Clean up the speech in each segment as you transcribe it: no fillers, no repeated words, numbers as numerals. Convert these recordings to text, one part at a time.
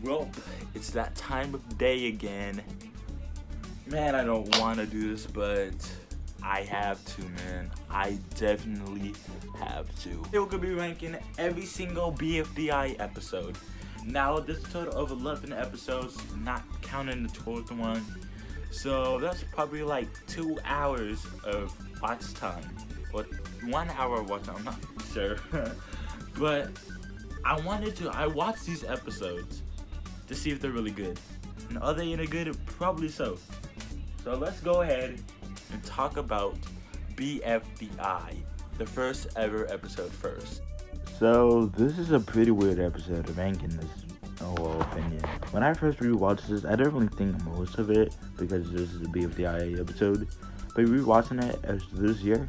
Well, it's that time of day again. Man, I don't want to do this, but I have to, man. I definitely have to. We're gonna be ranking every single BFDI episode. Now, this is a total of 11 episodes, not counting the 12th one. So that's probably like 2 hours of watch time. Or 1 hour of watch time, I'm not sure. But I watched these episodes to see if they're really good. And are they any good? Probably so. So let's go ahead and talk about BFDI, the first ever episode first. So this is a pretty weird episode of ranking this overall opinion. When I first rewatched this, I didn't really think most of it because this is a BFDI episode. But rewatching it as this year,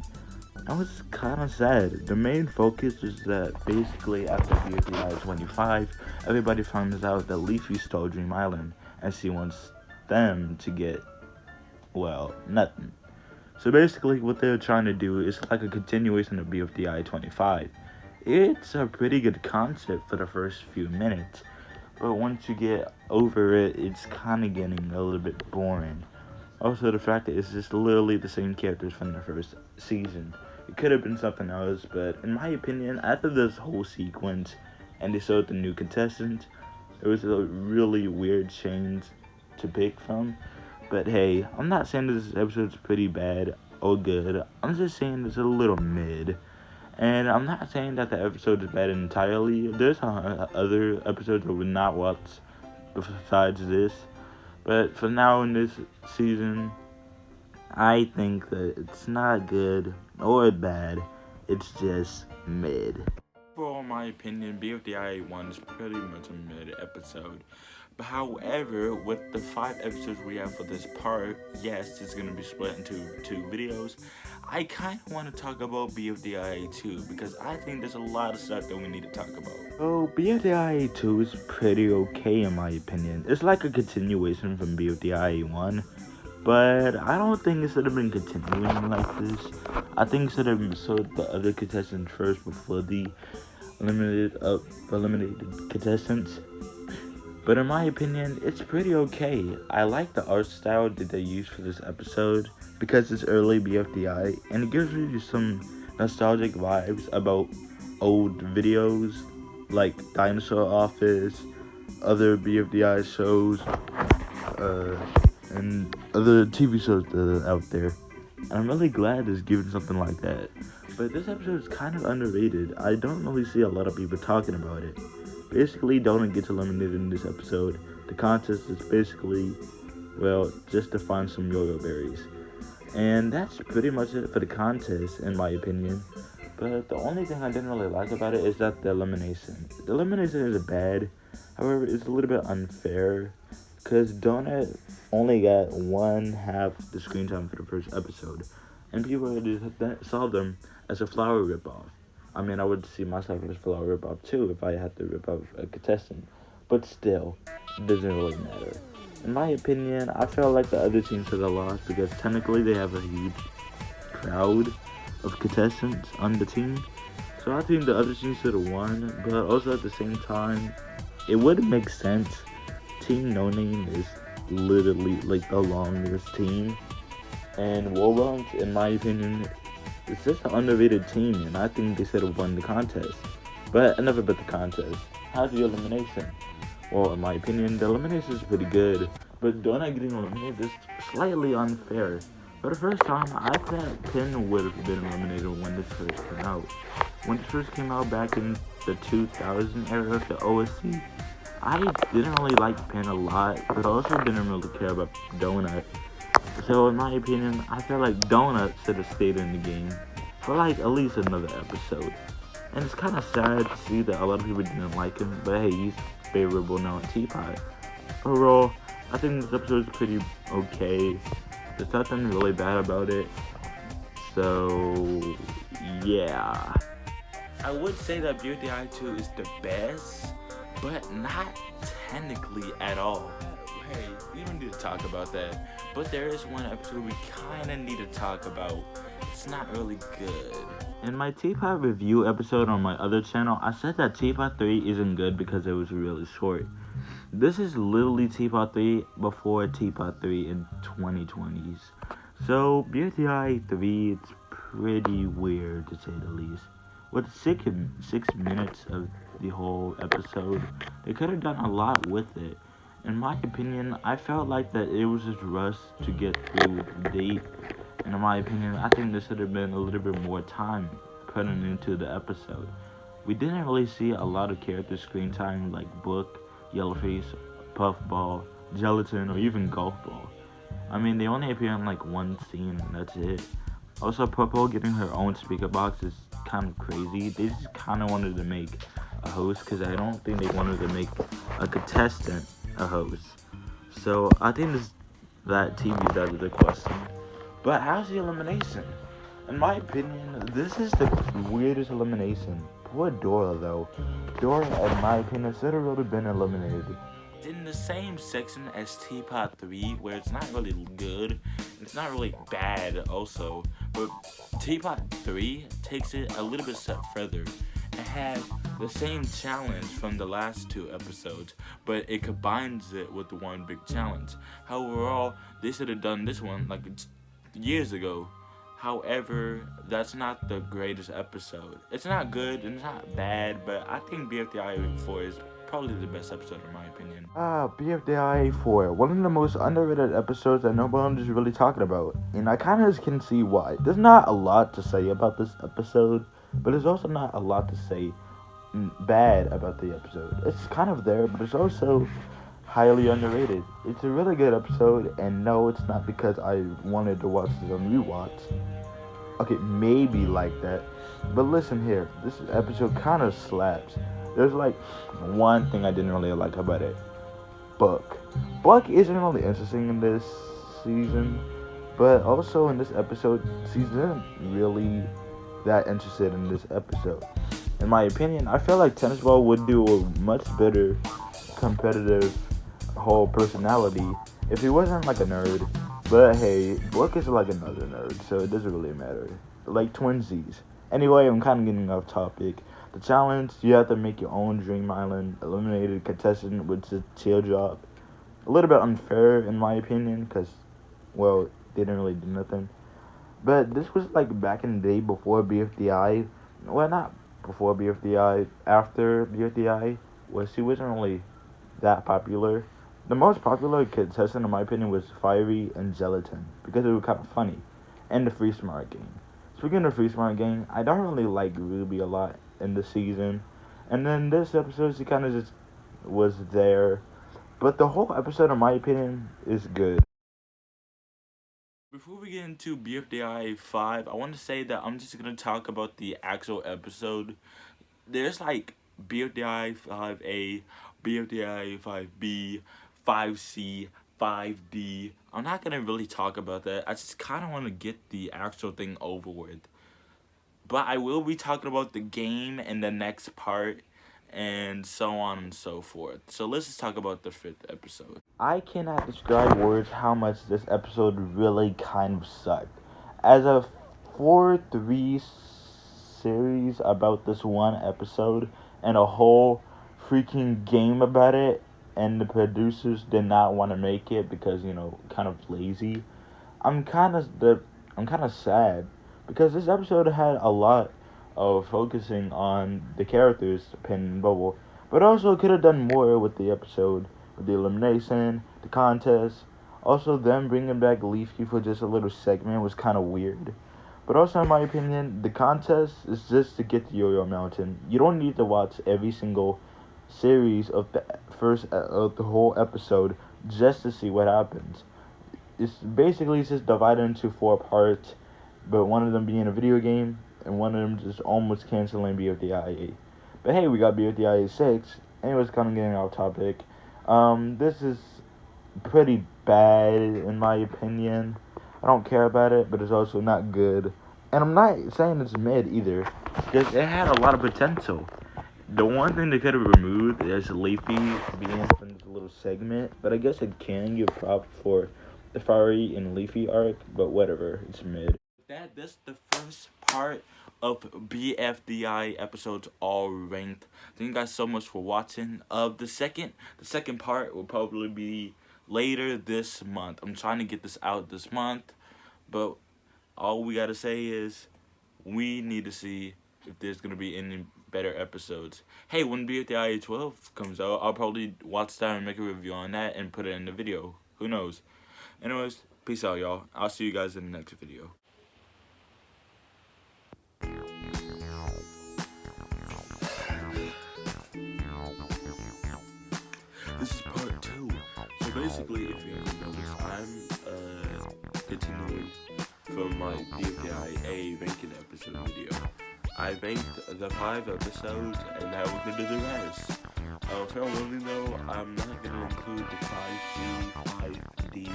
I was kind of sad. The main focus is that basically after BFDI 25, everybody finds out that Leafy stole Dream Island and she wants them to get, well, nothing. So basically what they're trying to do is like a continuation of BFDI 25. It's a pretty good concept for the first few minutes, but once you get over it, it's kind of getting a little bit boring. Also, the fact that it's just literally the same characters from the first season. It could have been something else, but in my opinion, after this whole sequence and they showed the new contestants, it was a really weird change to pick from. But hey, I'm not saying this episode's pretty bad or good. I'm just saying it's a little mid. And I'm not saying that the episode is bad entirely. There's other episodes I would not watch besides this. But for now in this season, I think that it's not good or bad. It's just mid. For my opinion, BFDI 1 is pretty much a mid episode. But however, with the 5 episodes we have for this part, yes, it's going to be split into 2 videos. I kind of want to talk about BFDI 2 because I think there's a lot of stuff that we need to talk about. So BFDI 2 is pretty okay in my opinion. It's like a continuation from BFDI 1. But I don't think it should have been continuing like this. I think it should have showed the other contestants first before the eliminated contestants. But in my opinion, it's pretty okay. I like the art style that they used for this episode because it's early BFDI and it gives you some nostalgic vibes about old videos like Dinosaur Office, other BFDI shows, and other TV shows that are out there. And I'm really glad it's given something like that. But this episode is kind of underrated. I don't really see a lot of people talking about it. Basically, Donut gets eliminated in this episode. The contest is basically, well, just to find some yo-yo berries. And that's pretty much it for the contest, in my opinion. But the only thing I didn't really like about it is that the elimination. The elimination is bad. However, it's a little bit unfair because Donut only got 1/2 the screen time for the first episode. And people saw them as a flower ripoff. I mean, I would see myself as a flower ripoff too if I had to rip off a contestant. But still, it doesn't really matter. In my opinion, I feel like the other teams should have lost because technically they have a huge crowd of contestants on the team. So I think the other team should have won. But also at the same time, it would make sense. Team No Name is literally like the longest team. And Wolverines, in my opinion, it's just an underrated team, and I think they should have won the contest. But enough about the contest. How's the elimination? Well, in my opinion, the elimination is pretty good, but Donut getting eliminated is slightly unfair. For the first time, I thought Pin would have been eliminated when this first came out. When this first came out back in the 2000 era of the OSC, I didn't really like Pin a lot, but I also didn't really care about Donut. So in my opinion, I feel like Donut should have stayed in the game for like at least another episode. And it's kind of sad to see that a lot of people didn't like him, but hey, he's favorable now at Teapot. Overall, I think this episode is pretty okay. There's nothing really bad about it. So, yeah. I would say that BFDI 2 is the best, but not technically at all. Hey, we don't need to talk about that. But there is one episode we kind of need to talk about. It's not really good. In my Teapot review episode on my other channel, I said that Teapot 3 isn't good because it was really short. This is literally Teapot 3 before Teapot 3 in 2020s. So, BFDI 3, it's pretty weird to say the least. With 6 minutes of the whole episode, they could have done a lot with it. In my opinion, I felt like that it was just rushed to get through the date. And in my opinion, I think there should have been a little bit more time put into the episode. We didn't really see a lot of character screen time like Book, Yellowface, Puffball, Gelatin, or even Golf Ball. I mean, they only appear in like one scene and that's it. Also, Purple getting her own speaker box is kind of crazy. They just kind of wanted to make a host because I don't think they wanted to make a contestant a host. So I think that TV's out of the question. But how's the elimination? In my opinion, this is the weirdest elimination. Poor Dora though. Dora, in my opinion, should have really been eliminated. In the same section as Teapot 3, where it's not really good, it's not really bad also, but Teapot 3 takes it a little bit step further. It has the same challenge from the last 2 episodes, but it combines it with one big challenge. Overall, they should have done this one like years ago. However, that's not the greatest episode. It's not good and it's not bad, but I think BFDIA 4 is probably the best episode in my opinion. BFDIA 4, one of the most underrated episodes that nobody is really talking about. And I kind of can see why. There's not a lot to say about this episode, but there's also not a lot to say bad about the episode. It's kind of there, but it's also highly underrated. It's a really good episode, and no, it's not because I wanted to watch this on rewatch. Okay, maybe like that. But listen here, this episode kind of slaps. There's like one thing I didn't really like about it. Buck isn't really interesting in this season, but also in this episode, she isn't really that interested in this episode. In my opinion, I feel like Tennis Ball would do a much better competitive whole personality if he wasn't like a nerd. But hey, Book is like another nerd, so it doesn't really matter. Like twinsies. Anyway, I'm kind of getting off topic. The challenge, you have to make your own dream island. Eliminated contestant with a teardrop. A little bit unfair in my opinion, because, well, they didn't really do nothing. But this was like back in the day before BFDI. Well, not before BFDI, after BFDI, where she wasn't really that popular. The most popular contestant, in my opinion, was Fiery and Gelatin, because it was kind of funny, and the Free Smart Gang. Speaking of Free Smart Gang, I don't really like Ruby a lot in the season, and then this episode, she kind of just was there, but the whole episode, in my opinion, is good. Before we get into BFDIA 5, I want to say that I'm just going to talk about the actual episode. There's like BFDIA 5A, BFDIA 5B, 5C, 5D. I'm not going to really talk about that. I just kind of want to get the actual thing over with. But I will be talking about the game in the next part, and so on and so forth. So let's just talk about the 5th episode. I cannot describe words how much this episode really kind of sucked. As a 4-3 series about this one episode and a whole freaking game about it, and the producers did not want to make it because, you know, kind of lazy. I'm kind of sad because this episode had a lot of focusing on the characters, Pin and Bubble, but also could have done more with the episode, with the elimination, the contest. Also, them bringing back Leafy for just a little segment was kind of weird. But also, in my opinion, the contest is just to get to Yo-Yo Mountain. You don't need to watch every single series of the whole episode just to see what happens. It's basically just divided into 4 parts, but one of them being a video game, and one of them just almost canceling BFDIA. But hey, we got BFDIA 6. Anyways, kind of getting off topic. This is pretty bad in my opinion. I don't care about it, but it's also not good. And I'm not saying it's mid either, because it had a lot of potential. The one thing they could have removed is Leafy being from this little segment, but I guess it can give props for the Fiery and Leafy arc, but whatever, it's mid. That's the first part of BFDI episodes, all ranked. Thank you guys so much for watching. The second part will probably be later this month. I'm trying to get this out this month, but all we gotta say is we need to see if there's gonna be any better episodes. Hey, when BFDIA 12 comes out, I'll probably watch that and make a review on that and put it in the video. Who knows? Anyways, peace out, y'all. I'll see you guys in the next video. This is part 2. So basically, if you haven't noticed, I'm continuing from my BFDIA ranking episode video. I ranked the 5 episodes, and now we're gonna do the rest. If y'all want to know, I'm not gonna include the 5C, 5D,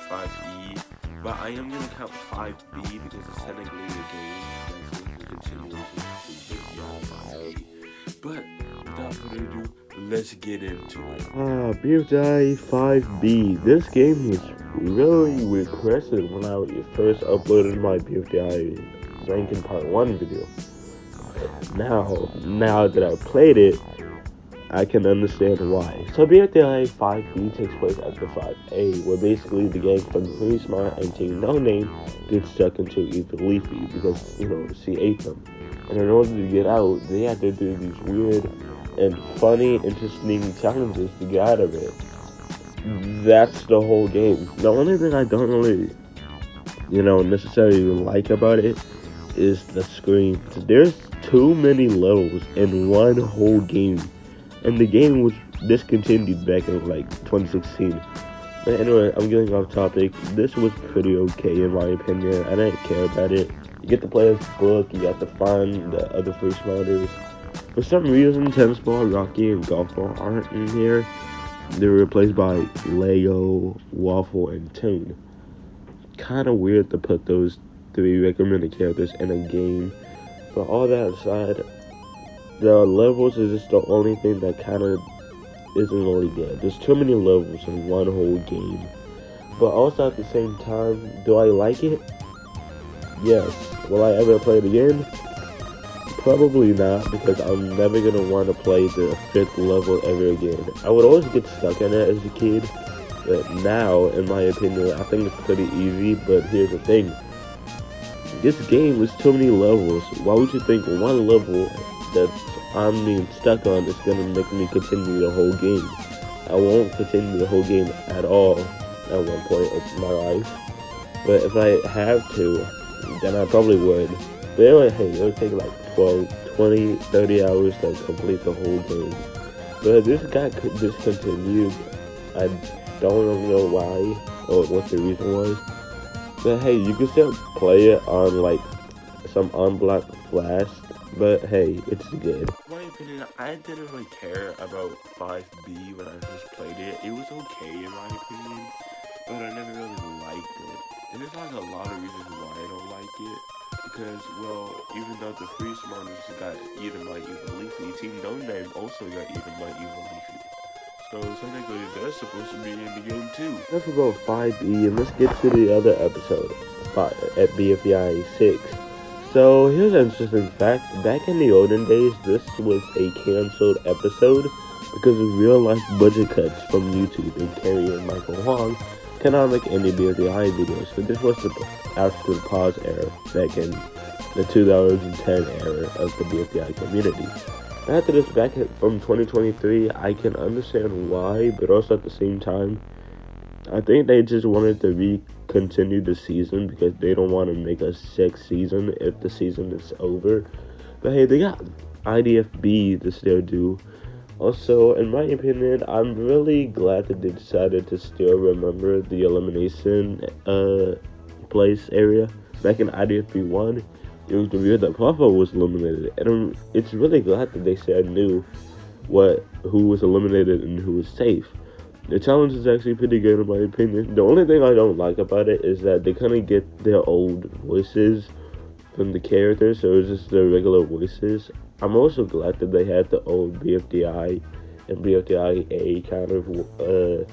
5E, but I am gonna count 5B because it's technically a game that's the continuation of BFDIA 5A. But without further ado, let's get into it. BFDI 5B. This game was really requested when I first uploaded my BFDI ranking part 1 video. Now that I've played it, I can understand why. So BFDI 5B takes place after 5A, where basically the gang from Really Smart and Team No Name get stuck into Evil Leafy because, she ate them. And in order to get out, they had to do these weird and funny, interesting challenges to get out of it. That's the whole game. The only thing I don't really, necessarily like about it is the screen. There's too many levels in one whole game, and the game was discontinued back in 2016. But anyway, I'm getting off topic. This was pretty okay in my opinion. I didn't care about it. You get to play as book, you got to find the other free smarters. For some reason, Tennis Ball, Rocky, and Golf Ball aren't in here. They were replaced by Lego, Waffle, and Toon. Kinda weird to put those 3 recommended characters in a game. But all that aside, the levels is just the only thing that kinda isn't really good. There's too many levels in one whole game. But also at the same time, do I like it? Yes. Will I ever play it again? Probably not, because I'm never gonna want to play the 5th level ever again. I would always get stuck in it as a kid, but now, in my opinion, I think it's pretty easy. But here's the thing. This game is too many levels. Why would you think one level that I'm being stuck on is gonna make me continue the whole game? I won't continue the whole game at all at one point of my life. But if I have to, then I probably would. But it would take 12, 20, 30 hours to complete the whole game. But this got discontinued. I don't know why or what the reason was. But hey, you can still play it on some unblocked flash. But hey, it's good. In my opinion, I didn't really care about 5B when I first played it. It was okay in my opinion, but I never really liked it. And there's a lot of reasons why I don't like it. Because, even though the free smarters got eaten by Evil Leafy, Team No Name also got eaten by Evil Leafy. So technically, they're supposed to be in the game too. Enough about 5B, and let's get to the other episode at BFDI 6. So here's an interesting fact. Back in the olden days, this was a cancelled episode because of real-life budget cuts from YouTube, and Carrie and Michael Huang cannot make any BFDI videos. So this was after the pause era back in the 2010 era of the BFDI community. After this, back from 2023, I can understand why, but also at the same time, I think they just wanted to continue the season because they don't want to make a 6th season if the season is over. But hey, they got IDFB to still do. Also, in my opinion, I'm really glad that they decided to still remember the elimination place area. Back in IDFB 1, it was revealed that Papa was eliminated, and it's really glad that they knew who was eliminated and who was safe. The challenge is actually pretty good in my opinion. The only thing I don't like about it is that they kind of get their old voices from the characters, so it's just their regular voices. I'm also glad that they had the old BFDI and BFDIA kind of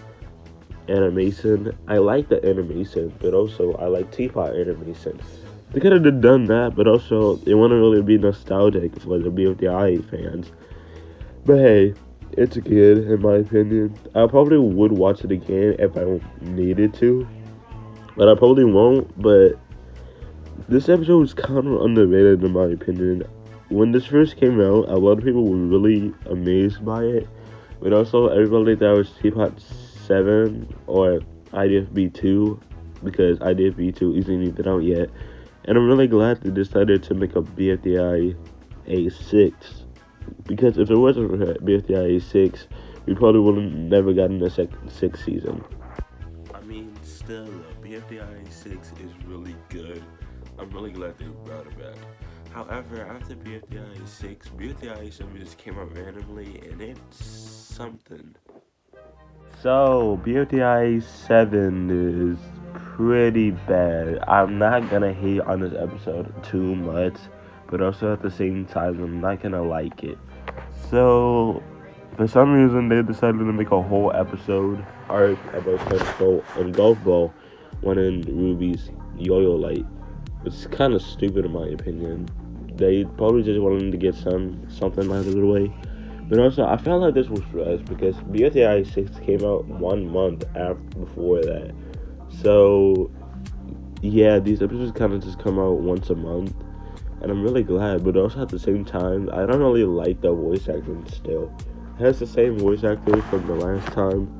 animation. I like the animation, but also I like Teapot animation. They could have done that, but also they want to really be nostalgic for the BFDIA fans. But hey, it's good in my opinion. I probably would watch it again if I needed to, but I probably won't. But this episode was kind of underrated in my opinion. When this first came out, a lot of people were really amazed by it, but also everybody thought it was Teapot 7 or IDFB 2 because IDFB 2 isn't even out yet. And I'm really glad they decided to make a BFDI A6 because if it wasn't for BFDI A6, we probably would have never gotten a sixth season. I mean, still, BFDI A6 is really good. I'm really glad they brought it back. However, after BFDI 6, BFDI 7 just came out randomly, and it's something. So, BFDI 7 is pretty bad. I'm not gonna hate on this episode too much, but also at the same time, I'm not gonna like it. So, for some reason, they decided to make a whole episode arc about tennis and golf ball, winning Ruby's yo-yo light. It's kind of stupid in my opinion. They probably just wanted to get something out of the way. But also, I felt like this was rushed because BFDI 6 came out 1 month before that. So, yeah, these episodes kind of just come out once a month. And I'm really glad, but also at the same time, I don't really like the voice acting still. It has the same voice actor from the last time.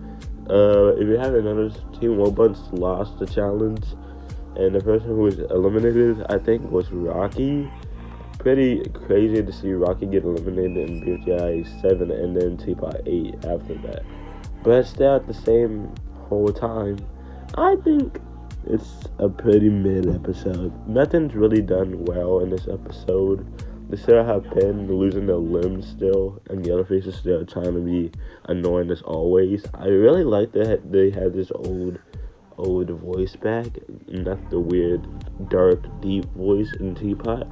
If you haven't noticed, Team Wobunts lost the challenge. And the person who was eliminated, I think, was Rocky. Pretty crazy to see Rocky get eliminated in BFDI 7 and then Teapot 8 after that. But still at the same whole time, I think it's a pretty mid episode. Nothing's really done well in this episode. They still have Penn losing their limbs still, and Yellowface is still trying to be annoying as always. I really like that they had this old voice back, not the weird, dark, deep voice in Teapot.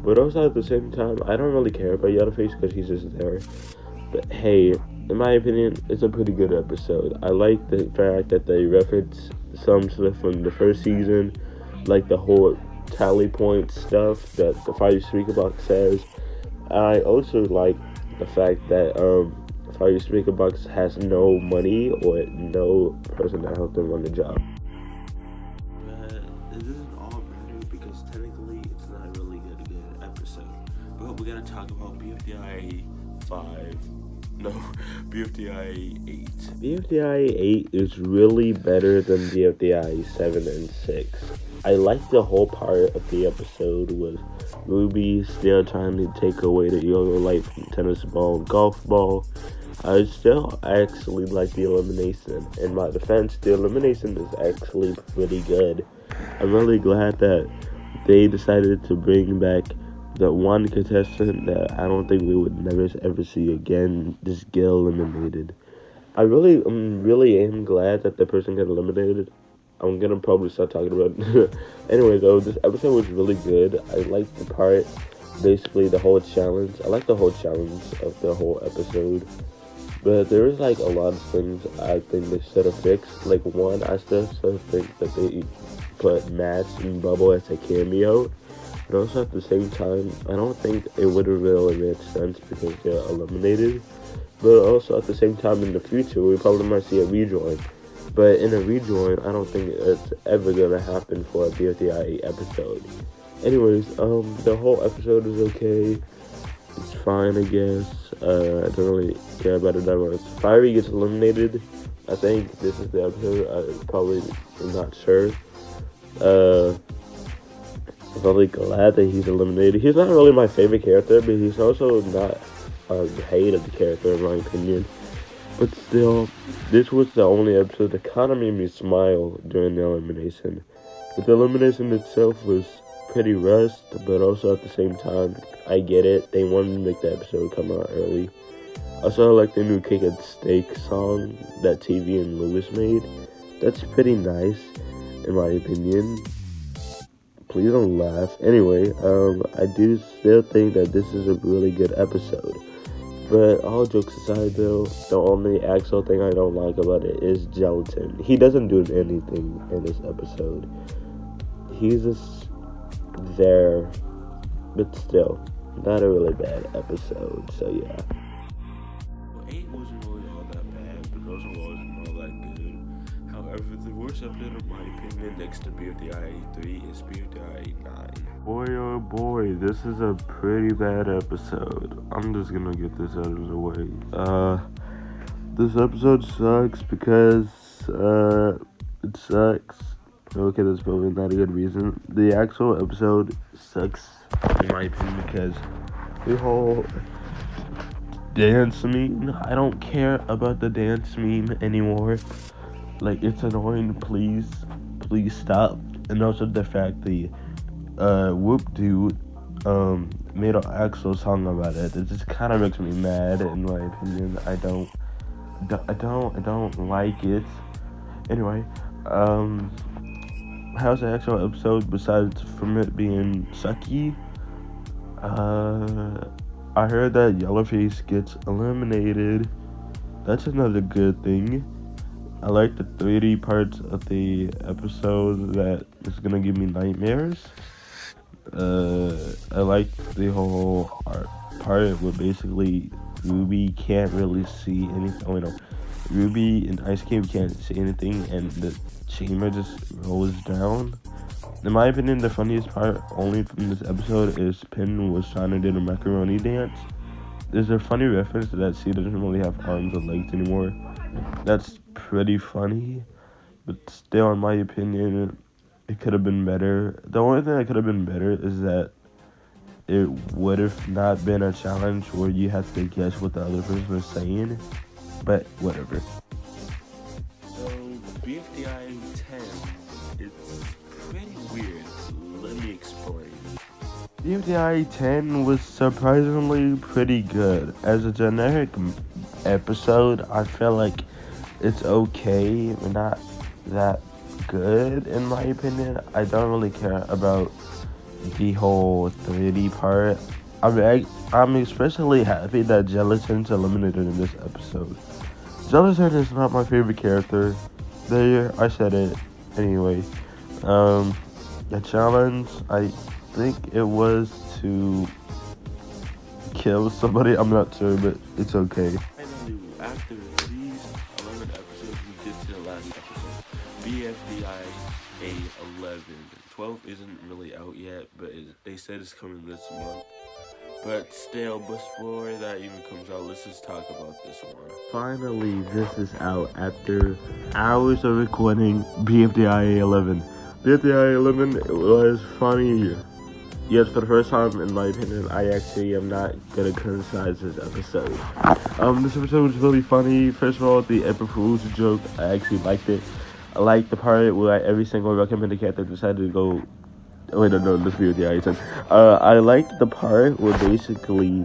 But also at the same time, I don't really care about Yellowface because he's just there. But hey, in my opinion, it's a pretty good episode. I like the fact that they reference some stuff from the first season, like the whole tally point stuff that the Fire Speaker Box says. I also like the fact that Fire Speaker Box has no money or no person to help them run the job. But it doesn't all matter because technically it's not a really good episode. But we're gonna talk about BFDI 5. No, BFDI 8. BFDI 8 is really better than BFDI 7 and 6. I like the whole part of the episode with Ruby still trying to take away the yo-yo light from tennis ball and golf ball. I still actually like the elimination. In my defense, the elimination is actually pretty good. I'm really glad that they decided to bring back the one contestant that I don't think we would never ever see again just get eliminated. I really am glad that the person got eliminated. I'm gonna probably start talking about it. Anyway, though, this episode was really good. I liked the part, basically the whole challenge. I like the whole challenge of the whole episode. But there is like a lot of things I think they should have fixed. Like one, I still think that they put Match and Bubble as a cameo. But also at the same time, I don't think it would have really made sense because they're eliminated. But also at the same time, in the future, we probably might see a rejoin. But in a rejoin, I don't think it's ever gonna happen for a BFDI episode. Anyways, the whole episode is okay. It's fine, I guess. I don't really care about it that much. Fiery gets eliminated. I think this is the episode. I'm probably not sure. I'm really glad that he's eliminated. He's not really my favorite character, but he's also not a hated character in my opinion. But still, this was the only episode that kind of made me smile during the elimination. But the elimination itself was pretty rushed, but also at the same time, I get it. They wanted to make the episode come out early. Also, I like the new Cake and Steak song that TV and Lewis made. That's pretty nice, in my opinion. Please don't laugh. Anyway, I do still think that this is a really good episode. But all jokes aside, though, the only actual thing I don't like about it is Gelatin. He doesn't do anything in this episode. He's just there, but still, not a really bad episode. So yeah. Well, 8 wasn't really all that bad, but also wasn't all that good. However, the worst episode, in my opinion, next to BFDIA 3 is BFDIA 9. Boy, oh boy, this is a pretty bad episode. I'm just gonna get this out of the way. This episode sucks because, it sucks. Okay, that's probably not a good reason. The actual episode sucks, in my opinion, because the whole dance meme, I don't care about the dance meme anymore. Like, it's annoying. Please stop. And also the fact the Whoop Dude made an actual song about it. It just kind of makes me mad, in my opinion. I don't like it. Anyway, how's the actual episode besides from it being sucky? I heard that Yellowface gets eliminated. That's another good thing. I like the 3D parts of the episode that is gonna give me nightmares. I like the whole part where basically Ruby can't really see anything. Oh, no. Ruby and Ice Cube can't see anything, and the chamber just rolls down. In my opinion, the funniest part only from this episode is Pin was trying to do the macaroni dance. There's a funny reference to that she doesn't really have arms or legs anymore. That's pretty funny, but still, in my opinion, it could have been better. The only thing that could have been better is that it would have not been a challenge where you have to guess what the other person is saying, but whatever. So, BFDI 10, it's pretty weird. Let me explain. BFDI 10 was surprisingly pretty good. As a generic episode, I feel like it's okay, but not that good, in my opinion. I don't really care about the whole 3D part. I'm especially happy that Gelatin's eliminated in this episode. Gelatin is not my favorite character. There, I said it. Anyway, the challenge, I think it was to kill somebody. I'm not sure, but it's okay. Finally, after these 11 episodes, we get to the last episode. BFDI A11. 12 isn't really out yet, but they said it's coming this month. But still, before that even comes out, let's just talk about this one. Finally, this is out after hours of recording BFDI 11. BFDI 11 was funny. Yes, for the first time, in my opinion, I actually am not gonna criticize this episode. This episode was really funny. First of all, the April Fool's joke, I actually liked it. I liked the part where every single recommended character decided to go. Oh, wait, no, this video, yeah, I said. I liked the part where basically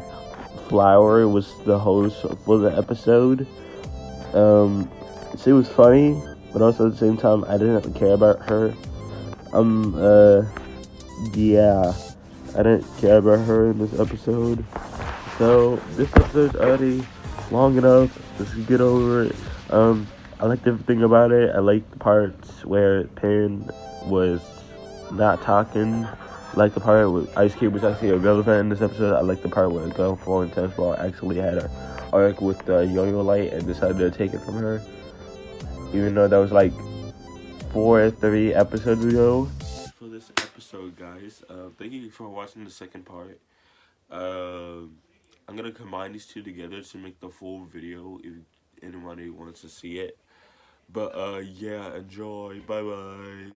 Flower was the host for the episode. She was funny, but also at the same time, I didn't have to care about her. Yeah, I didn't care about her in this episode. So, this episode's already long enough. Let's get over it. I liked everything about it. I liked the parts where Pin was not talking. I like the part where Ice Cube was actually irrelevant in this episode. I like the part where Girl 4 and Tennis Ball actually had an arc with the yo-yo light and decided to take it from her. Even though that was like 4 or 3 episodes ago. For this episode, guys, thank you for watching the second part. I'm gonna combine these two together to make the full video if anybody wants to see it. But yeah, enjoy. Bye bye.